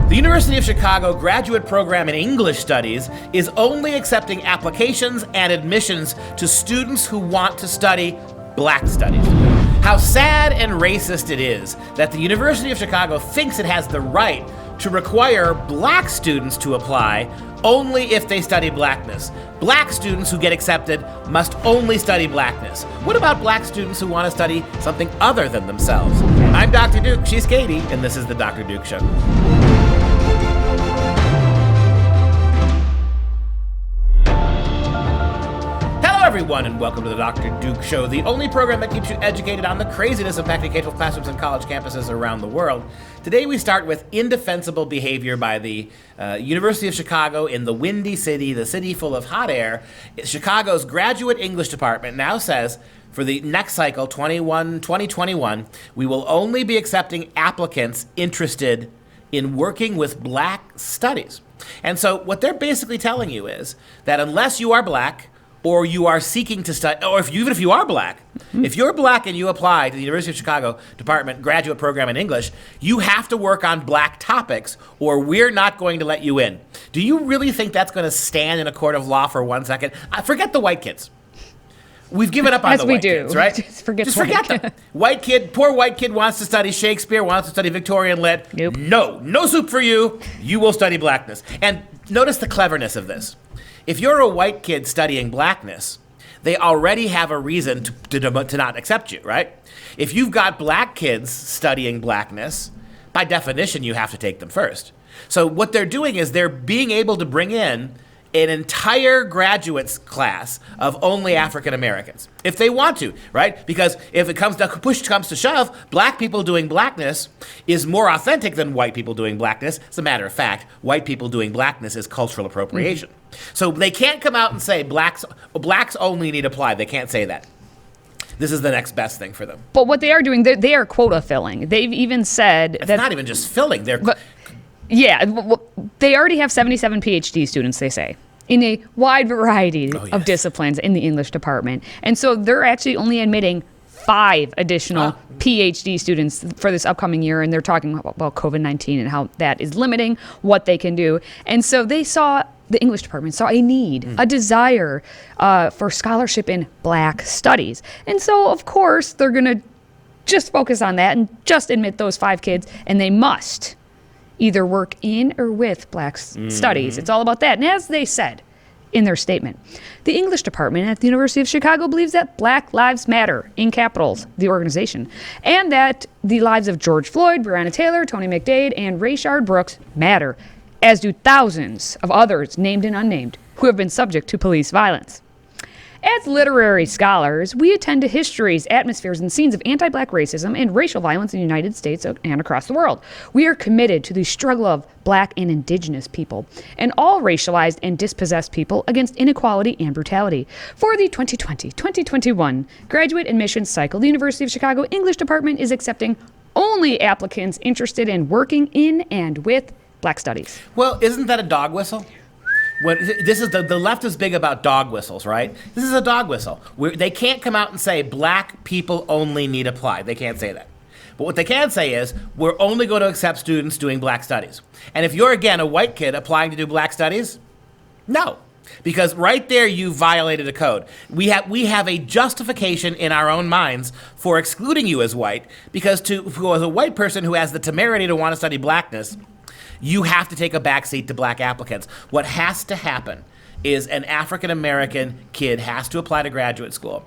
The University of Chicago graduate program in English Studies is only accepting applications and admissions to students who want to study Black studies. How sad and racist it is that the University of Chicago thinks it has the right to require Black students to apply only if they study Blackness. Black students who get accepted must only study Blackness. What about Black students who want to study something other than themselves? I'm Dr. Duke, she's Katie, and this is the Dr. Duke Show. Everyone, and welcome to the Dr. Duke Show, the only program that keeps you educated on the craziness impacting K-12 classrooms and college campuses around the world. Today we start with indefensible behavior by the University of Chicago in the Windy City, the city full of hot air. Chicago's graduate English department now says for the next cycle, 2021, we will only be accepting applicants interested in working with Black studies. And so what they're basically telling you is that unless you are Black, or you are seeking to study, or even if you are Black, if you're Black and you apply to the University of Chicago Department graduate program in English, you have to work on Black topics, or we're not going to let you in. Do you really think that's going to stand in a court of law for 1 second? Forget the white kids. We've given up on the white kids, right? Just forget them. White kid, poor white kid wants to study Shakespeare, wants to study Victorian lit. Nope. No soup for you. You will study Blackness. And notice the cleverness of this. If you're a white kid studying Blackness, they already have a reason to not accept you, right? If you've got Black kids studying Blackness, by definition, you have to take them first. So what they're doing is they're being able to bring in an entire graduates class of only African Americans, if they want to, right? Because if it comes to push comes to shove, Black people doing Blackness is more authentic than white people doing Blackness. As a matter of fact, white people doing Blackness is cultural appropriation. So they can't come out and say blacks only need apply. They can't say that. This is the next best thing for them. But what they are doing, they are quota filling. They've even said it's not even just filling. They already have 77 PhD students, they say, in a wide variety of disciplines in the English department. And so they're actually only admitting 5 additional PhD students for this upcoming year. And they're talking about COVID-19 and how that is limiting what they can do. And so the English department saw a need, a desire for scholarship in Black studies. And so, of course, they're going to just focus on that and just admit those 5 kids, and they must either work in or with Black studies. It's all about that. And as they said in their statement, the English department at the University of Chicago believes that Black lives matter, in capitals, the organization, and that the lives of George Floyd, Breonna Taylor, Tony McDade, and Rayshard Brooks matter, as do thousands of others, named and unnamed, who have been subject to police violence. As literary scholars, we attend to histories, atmospheres, and scenes of anti-Black racism and racial violence in the United States and across the world. We are committed to the struggle of Black and Indigenous people and all racialized and dispossessed people against inequality and brutality. For the 2020-2021 graduate admissions cycle, the University of Chicago English Department is accepting only applicants interested in working in and with Black studies. Well, isn't that a dog whistle? This is the left is big about dog whistles, right? This is a dog whistle. They can't come out and say Black people only need apply. They can't say that. But what they can say is we're only going to accept students doing Black studies. And if you're, again, a white kid applying to do Black studies, no. Because right there you violated a code. We have a justification in our own minds for excluding you as white, because for a white person who has the temerity to want to study Blackness, you have to take a backseat to Black applicants. What has to happen is an African-American kid has to apply to graduate school.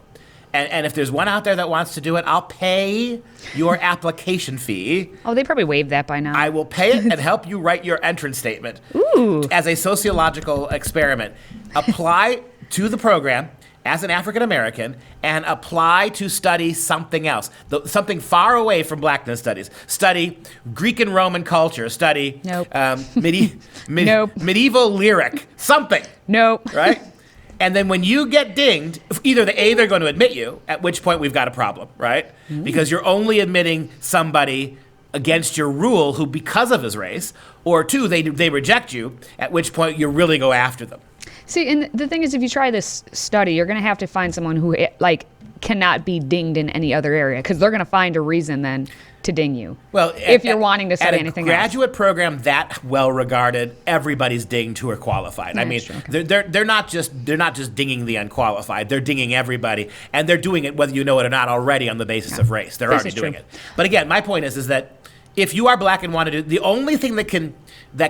And if there's one out there that wants to do it, I'll pay your application fee. Oh, they probably waived that by now. I will pay it and help you write your entrance statement. Ooh. As a sociological experiment. Apply to the program as an African-American and apply to study something else, something far away from Blackness studies. Study Greek and Roman culture, study medieval lyric, something. Nope. Right? And then when you get dinged, either they're going to admit you, at which point we've got a problem, right? Because you're only admitting somebody against your rule who, because of his race, or 2, they reject you, at which point you really go after them. See, and the thing is, if you try this study, you're going to have to find someone who, cannot be dinged in any other area, because they're going to find a reason then to ding you. Well, if you're wanting to study anything else. At a graduate program that well regarded, everybody's dinged who are qualified. I mean, they're not just dinging the unqualified. They're dinging everybody, and they're doing it whether you know it or not already on the basis of race. They're already doing it. But again, my point is that if you are black and want to do, the only thing that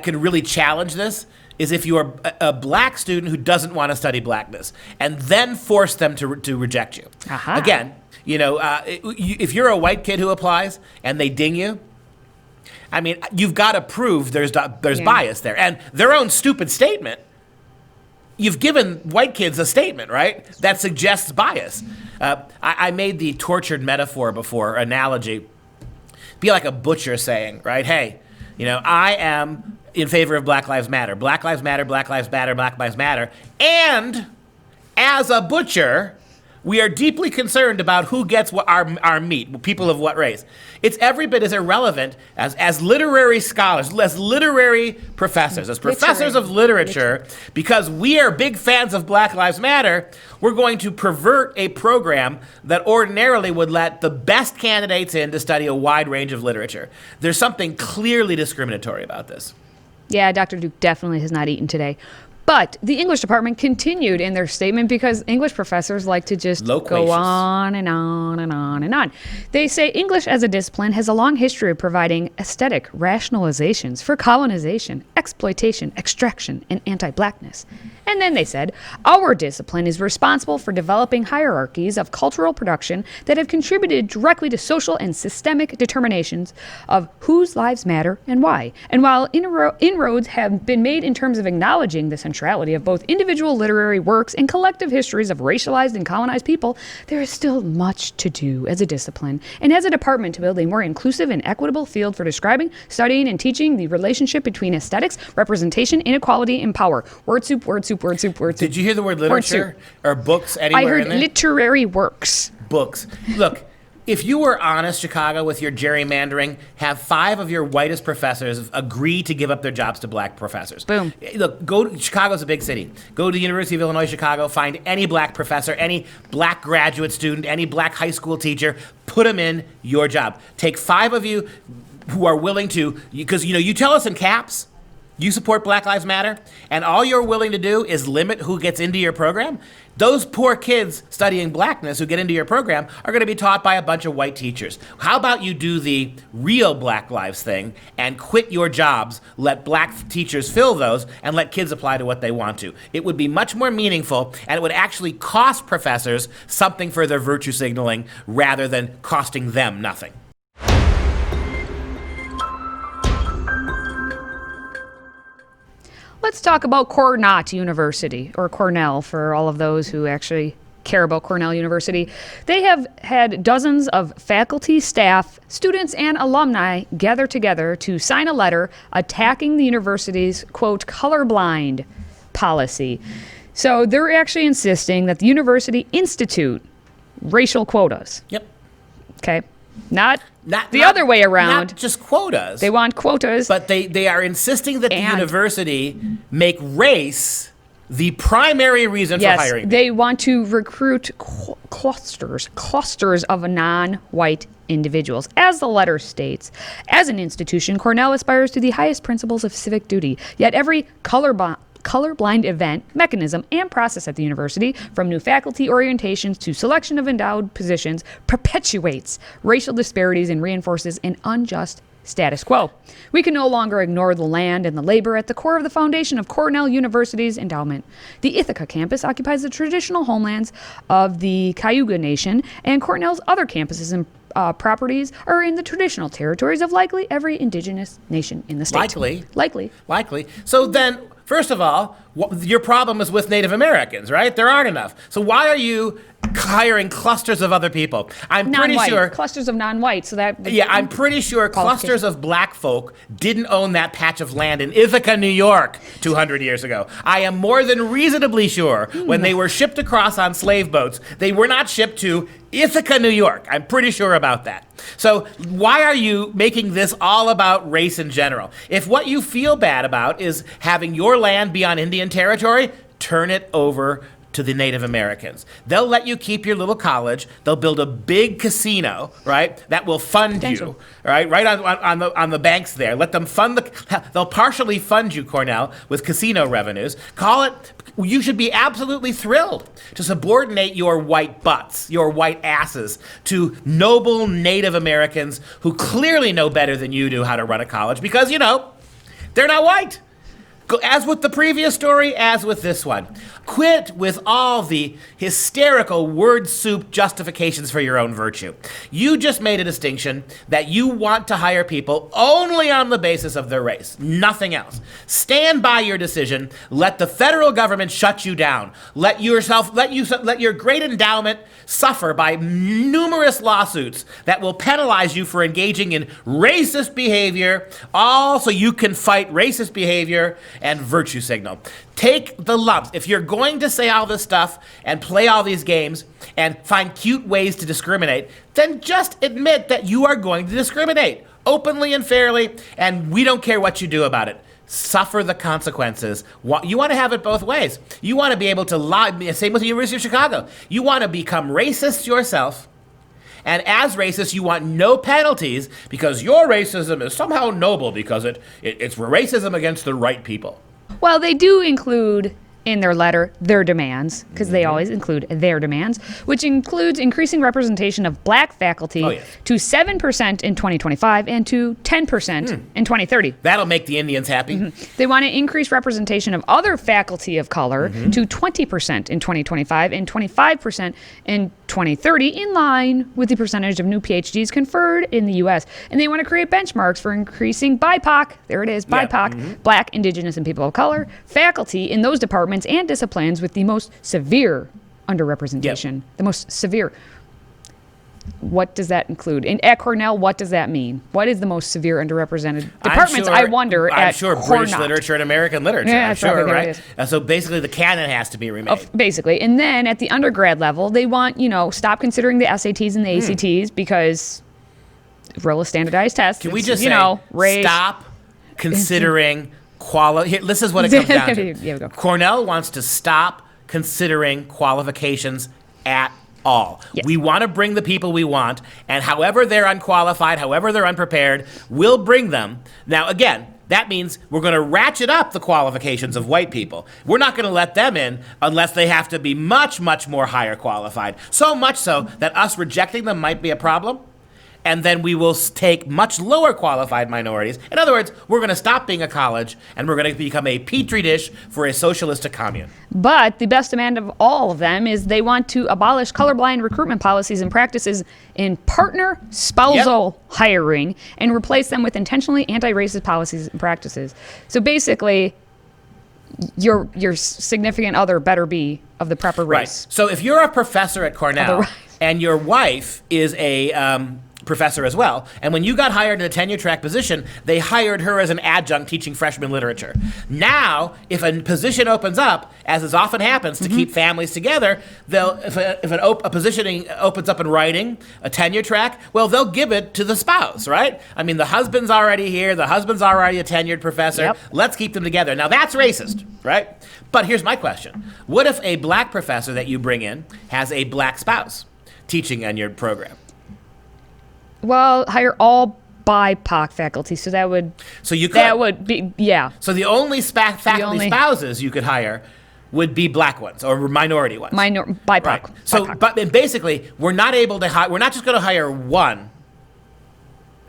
can really challenge this is if you are a black student who doesn't want to study blackness, and then force them to reject you. Again, if you're a white kid who applies and they ding you, I mean, you've got to prove there's bias there. And their own stupid statement, you've given white kids a statement, right, that suggests bias. I made the tortured metaphor before, analogy, be like a butcher saying, right, hey, I am in favor of Black Lives Matter. Black Lives Matter, Black Lives Matter, Black Lives Matter. And as a butcher, we are deeply concerned about who gets our meat, people of what race. It's every bit as irrelevant as literary scholars, as literary professors, as professors of literature, because we are big fans of Black Lives Matter, we're going to pervert a program that ordinarily would let the best candidates in to study a wide range of literature. There's something clearly discriminatory about this. Yeah, Dr. Duke definitely has not eaten today. But the English department continued in their statement because English professors like to just go on and on and on and on. They say English as a discipline has a long history of providing aesthetic rationalizations for colonization, exploitation, extraction, and anti-blackness. And then they said, our discipline is responsible for developing hierarchies of cultural production that have contributed directly to social and systemic determinations of whose lives matter and why. And while inroads have been made in terms of acknowledging the centrality of both individual literary works and collective histories of racialized and colonized people, there is still much to do as a discipline and as a department to build a more inclusive and equitable field for describing, studying, and teaching the relationship between aesthetics, representation, inequality, and power. Word soup, word soup. Word soup. Did you hear the word literature or books anywhere I heard in there? Literary works. Books. Look, if you were honest, Chicago, with your gerrymandering, have 5 of your whitest professors agree to give up their jobs to black professors. Boom. Look, Chicago's a big city. Go to the University of Illinois, Chicago, find any black professor, any black graduate student, any black high school teacher, put them in your job. Take 5 of you who are willing to, because you tell us in caps, you support Black Lives Matter, and all you're willing to do is limit who gets into your program. Those poor kids studying blackness who get into your program are going to be taught by a bunch of white teachers. How about you do the real Black Lives thing and quit your jobs, let black teachers fill those, and let kids apply to what they want to? It would be much more meaningful, and it would actually cost professors something for their virtue signaling rather than costing them nothing. Let's talk about Cornell University, or Cornell for all of those who actually care about Cornell University. They have had dozens of faculty, staff, students, and alumni gather together to sign a letter attacking the university's, quote, colorblind policy. So they're actually insisting that the university institute racial quotas. Yep. Okay. Not the other way around. Not just quotas. They want quotas. But they are insisting that the university make race the primary reason for hiring. Yes, they want to recruit clusters of non-white individuals. As the letter states, as an institution, Cornell aspires to the highest principles of civic duty, yet every colorblind event, mechanism, and process at the university, from new faculty orientations to selection of endowed positions, perpetuates racial disparities and reinforces an unjust status quo. We can no longer ignore the land and the labor at the core of the foundation of Cornell University's endowment. The Ithaca campus occupies the traditional homelands of the Cayuga Nation, and Cornell's other campuses and properties are in the traditional territories of likely every indigenous nation in the state. Likely. So then, first of all, your problem is with Native Americans, right? There aren't enough. So why are you hiring clusters of other people? I'm pretty sure clusters of non-white. I'm pretty sure clusters of black folk didn't own that patch of land in Ithaca, New York, 200 years ago. I am more than reasonably sure when they were shipped across on slave boats, they were not shipped to Ithaca, New York. I'm pretty sure about that. So why are you making this all about race in general? If what you feel bad about is having your land be on Indian territory, turn it over to the Native Americans. They'll let you keep your little college. They'll build a big casino, right, that will fund you, right on the banks there. Let them they'll partially fund you, Cornell, with casino revenues. You should be absolutely thrilled to subordinate your white butts, your white asses, to noble Native Americans who clearly know better than you do how to run a college because, they're not white. As with the previous story, as with this one. Quit with all the hysterical word soup justifications for your own virtue. You just made a distinction that you want to hire people only on the basis of their race, nothing else. Stand by your decision. Let the federal government shut you down. Let your great endowment suffer by numerous lawsuits that will penalize you for engaging in racist behavior, all so you can fight racist behavior and virtue signal. Take the lumps. If you're going to say all this stuff and play all these games and find cute ways to discriminate, then just admit that you are going to discriminate openly and fairly, and we don't care what you do about it. Suffer the consequences. You want to have it both ways. You want to be able to lie. Same with the University of Chicago. You want to become racist yourself, and as racist, you want no penalties because your racism is somehow noble because it's racism against the right people. Well, they do include in their letter their demands, because they always include their demands, which includes increasing representation of black faculty to 7% in 2025 and to 10% in 2030. That'll make the Indians happy. They want to increase representation of other faculty of color to 20% in 2025 and 25% in 2030, in line with the percentage of new PhDs conferred in the U.S. And they want to create benchmarks for increasing BIPOC, there it is, BIPOC, Black, Indigenous, and people of color, faculty in those departments and disciplines with the most severe underrepresentation. The most severe. What does that include? At Cornell, what does that mean? What is the most severe underrepresented departments? I wonder. I'm sure British literature and American literature. Yeah, I'm sure, right? So basically, the canon has to be remade. Basically, and then at the undergrad level, they want stop considering the SATs and the ACTs because roll a standardized test. Can we just stop considering quality? This is what it comes down to. Here we go. Cornell wants to stop considering qualifications at all. Yes. We want to bring the people we want, and however they're unqualified, however they're unprepared, we'll bring them. Now, again, that means we're going to ratchet up the qualifications of white people. We're not going to let them in unless they have to be much, much more higher qualified. So much so that us rejecting them might be a problem. And then we will take much lower qualified minorities. In other words, we're going to stop being a college, and we're going to become a petri dish for a socialistic commune. But the best demand of all of them is they want to abolish colorblind recruitment policies and practices in partner spousal hiring and replace them with intentionally anti-racist policies and practices. So basically, your significant other better be of the proper race. Right. So if you're a professor at Cornell and your wife is a professor as well, and when you got hired in a tenure track position, they hired her as an adjunct teaching freshman literature. Now, if a position opens up, as is often happens to keep families together, if a positioning opens up in writing, a tenure track, well, they'll give it to the spouse, right? I mean, the husband's already here, the husband's already a tenured professor. Let's keep them together. Now, that's racist, right? But here's my question. What if a black professor that you bring in has a black spouse teaching on your program? Well, hire all BIPOC faculty, so that would... So you could... That would be, So the only faculty spouses you could hire would be black ones or minority ones. BIPOC. Right. So, BIPOC. But basically, we're not able to hire... We're not just going to hire one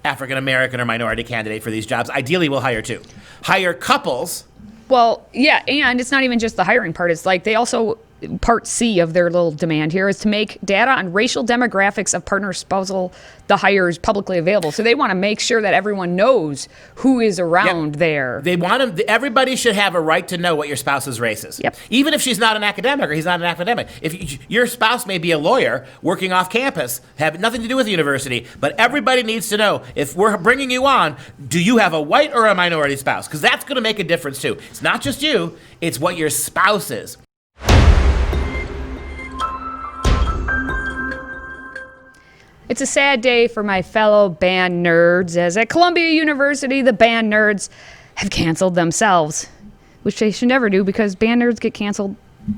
African-American or minority candidate for these jobs. Ideally, we'll hire two. Hire couples... Well, yeah, and it's not even just the hiring part. It's like they also... Part C of their little demand here is to make data on racial demographics of partner spousal the hires publicly available. So they want to make sure that everyone knows who is around there. They want to, everybody should have a right to know what your spouse's race is. Even if she's not an academic or he's not an academic. If your spouse may be a lawyer working off campus, have nothing to do with the university, but everybody needs to know, if we're bringing you on, do you have a white or a minority spouse? Because that's going to make a difference too. It's not just you, it's what your spouse is. It's a sad day for my fellow band nerds, as at Columbia University, the band nerds have canceled themselves, which they should never do because band nerds get canceled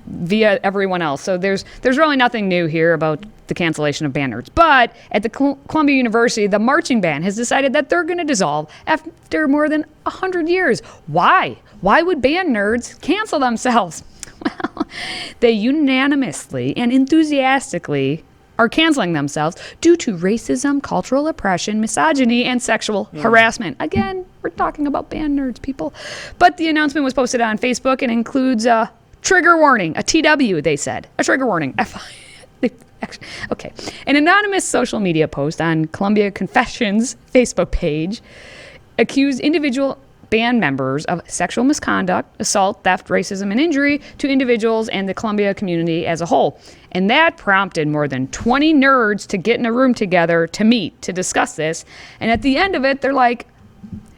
via everyone else. So there's really nothing new here about the cancellation of band nerds. But at the Columbia University, the marching band has decided that they're going to dissolve after more than 100 years. Why? Why would band nerds cancel themselves? Well, they unanimously and enthusiastically are canceling themselves due to racism, cultural oppression, misogyny, and sexual harassment. Again, we're talking about band nerds, people. But the announcement was posted on Facebook and includes a trigger warning, a TW, they said. A trigger warning. Okay. An anonymous social media post on Columbia Confessions Facebook page accused individual band members of sexual misconduct, assault, theft, racism, and injury to individuals and the Columbia community as a whole. And that prompted more than 20 nerds to get in a room together to meet, to discuss this. And at the end of it, they're like,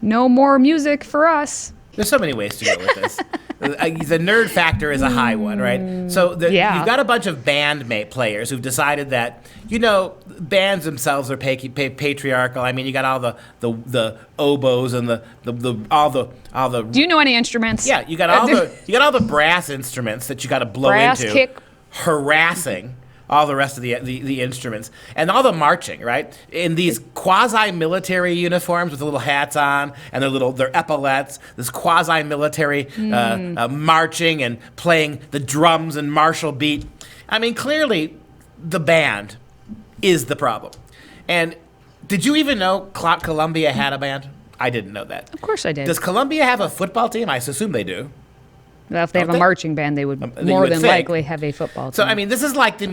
no more music for us. There's so many ways to go with this. The nerd factor is a high one, right? So you've got a bunch of band players who've decided that, bands themselves are patriarchal. I mean, you got all the oboes and all the. Do you know any instruments? Yeah, you got all the brass instruments that you got to blow brass, into, kick, harassing all the rest of the instruments, and all the marching, right? In these quasi-military uniforms with the little hats on and their epaulettes, this quasi-military marching and playing the drums and martial beat. I mean, clearly, the band is the problem. And did you even know Columbia had a band? I didn't know that. Of course I did. Does Columbia have a football team? I assume they do. Well, if they have a marching band, they would more than likely have a football team. So, I mean, this is like the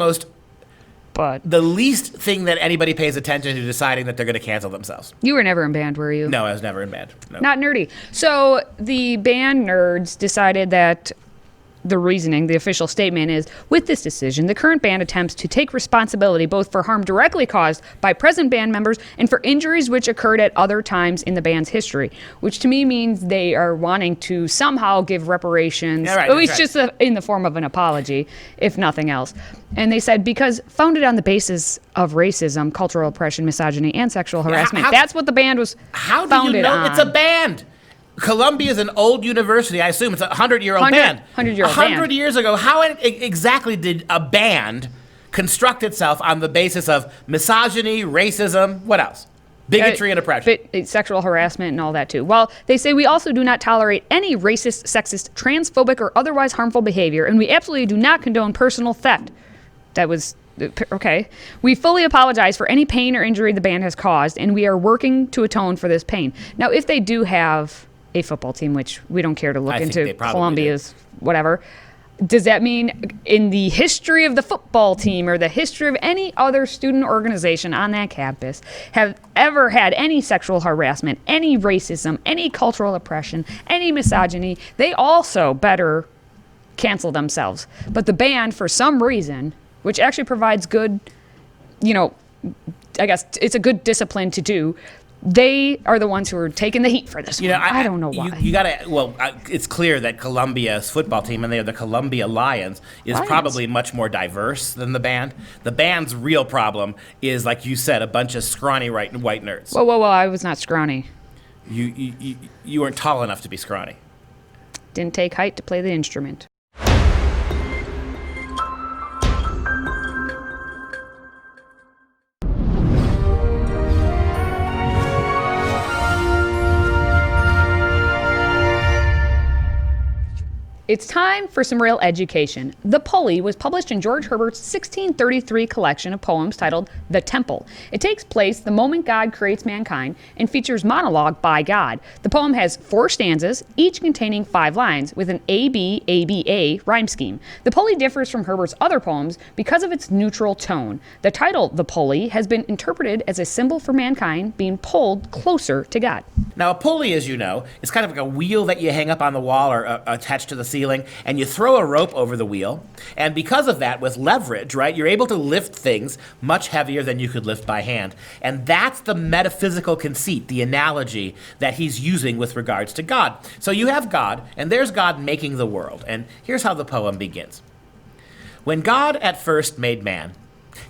least thing that anybody pays attention to deciding that they're going to cancel themselves. You were never in band, were you? No, I was never in band. No. Not nerdy. So the band nerds decided that the reasoning, the official statement is, with this decision, the current band attempts to take responsibility both for harm directly caused by present band members and for injuries which occurred at other times in the band's history, which to me means they are wanting to somehow give reparations, at least just in the form of an apology, if nothing else. And they said, because founded on the basis of racism, cultural oppression, misogyny, and sexual harassment. That's what the band was founded on. How do you know it's a band? Columbia is an old university. I assume it's a 100-year-old band. 100 years ago, how exactly did a band construct itself on the basis of misogyny, racism, what else? Bigotry and oppression. Sexual harassment and all that, too. Well, they say we also do not tolerate any racist, sexist, transphobic, or otherwise harmful behavior, and we absolutely do not condone personal theft. That was... Okay. We fully apologize for any pain or injury the band has caused, and we are working to atone for this pain. Now, if they do have a football team, which we don't care to look into Columbia's whatever, does that mean in the history of the football team or the history of any other student organization on that campus have ever had any sexual harassment, any racism, any cultural oppression, any misogyny? They also better cancel themselves. But the band, for some reason, which actually provides good, I guess it's a good discipline to do, they are the ones who are taking the heat for this one. I don't know why. It's clear that Columbia's football team, and they are the Columbia Lions, is probably much more diverse than the band. The band's real problem is, like you said, a bunch of scrawny white nerds. Whoa, I was not scrawny. You weren't tall enough to be scrawny. Didn't take height to play the instrument. It's time for some real education. The Pulley was published in George Herbert's 1633 collection of poems titled The Temple. It takes place the moment God creates mankind and features monologue by God. The poem has 4 stanzas, each containing 5 lines, with an A-B-A-B-A rhyme scheme. The Pulley differs from Herbert's other poems because of its neutral tone. The title, The Pulley, has been interpreted as a symbol for mankind being pulled closer to God. Now, a pulley, as you know, is kind of like a wheel that you hang up on the wall or attached to the ceiling, and you throw a rope over the wheel. And because of that, with leverage, right, you're able to lift things much heavier than you could lift by hand. And that's the metaphysical conceit, the analogy that he's using with regards to God. So you have God, and there's God making the world. And here's how the poem begins. When God at first made man,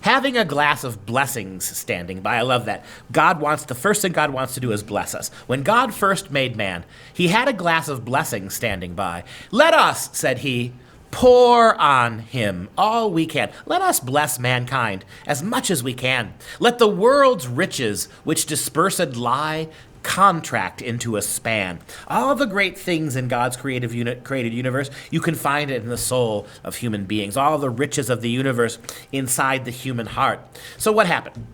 having a glass of blessings standing by. I love that. The first thing God wants to do is bless us. When God first made man, he had a glass of blessings standing by. Let us, said he, Pour on him all we can. Let us bless mankind as much as we can. Let the world's riches, which dispersed lie, contract into a span. All the great things in God's created universe, you can find it in the soul of human beings. All the riches of the universe inside the human heart. So what happened?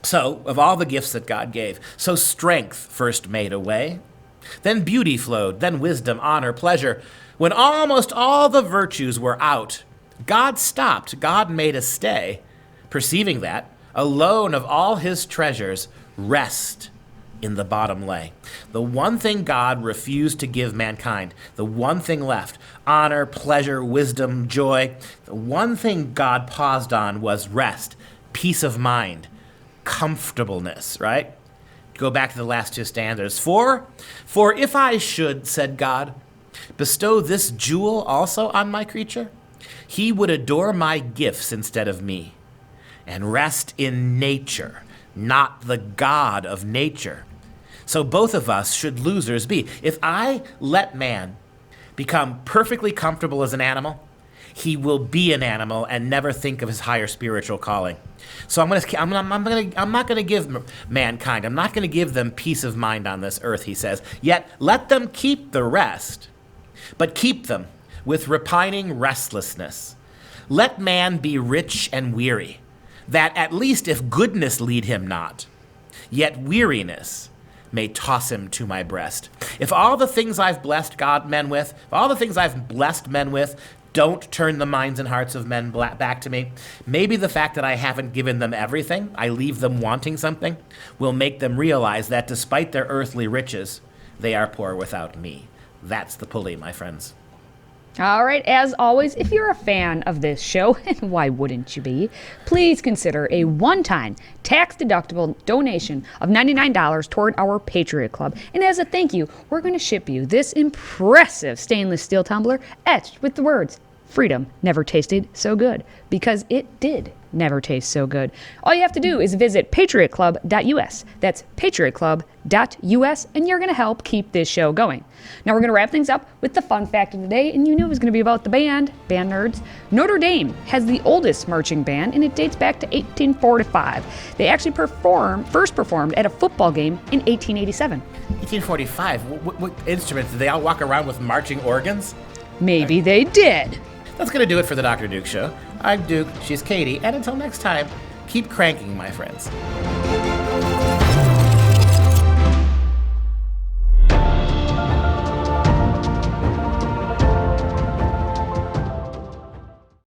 So, of all the gifts that God gave, so strength first made a way, then beauty flowed, then wisdom, honor, pleasure. When almost all the virtues were out, God stopped, God made a stay, perceiving that, alone of all his treasures, rest in the bottom lay. The one thing God refused to give mankind, the one thing left, honor, pleasure, wisdom, joy, the one thing God paused on was rest, peace of mind, comfortableness, right? Go back to the last two stanzas. For if I should, said God, bestow this jewel also on my creature, he would adore my gifts instead of me, and rest in nature, not the God of nature. So both of us should losers be. If I let man become perfectly comfortable as an animal, he will be an animal and never think of his higher spiritual calling. So I'm not going to give mankind, I'm not going to give them peace of mind on this earth, he says. Yet let them keep the rest, but keep them with repining restlessness. Let man be rich and weary, that at least if goodness lead him not, yet weariness may toss him to my breast. If all the things I've blessed men with don't turn the minds and hearts of men back to me, maybe the fact that I haven't given them everything, I leave them wanting something, will make them realize that despite their earthly riches, they are poor without me. That's the Pulley, my friends. All right, as always, if you're a fan of this show, and why wouldn't you be, please consider a one-time tax-deductible donation of $99 toward our Patriot Club. And as a thank you, we're going to ship you this impressive stainless steel tumbler etched with the words, "Freedom never tasted so good," because it did never taste so good. All you have to do is visit patriotclub.us. That's patriotclub.us, and you're going to help keep this show going. Now we're going to wrap things up with the fun fact of the day, and you knew it was going to be about the band nerds. Notre Dame has the oldest marching band, and it dates back to 1845. They actually first performed at a football game in 1887. 1845? What instruments? Did they all walk around with marching organs? Maybe they did. That's going to do it for the Dr. Duke Show. I'm Duke, she's Katie, and until next time, keep cranking, my friends.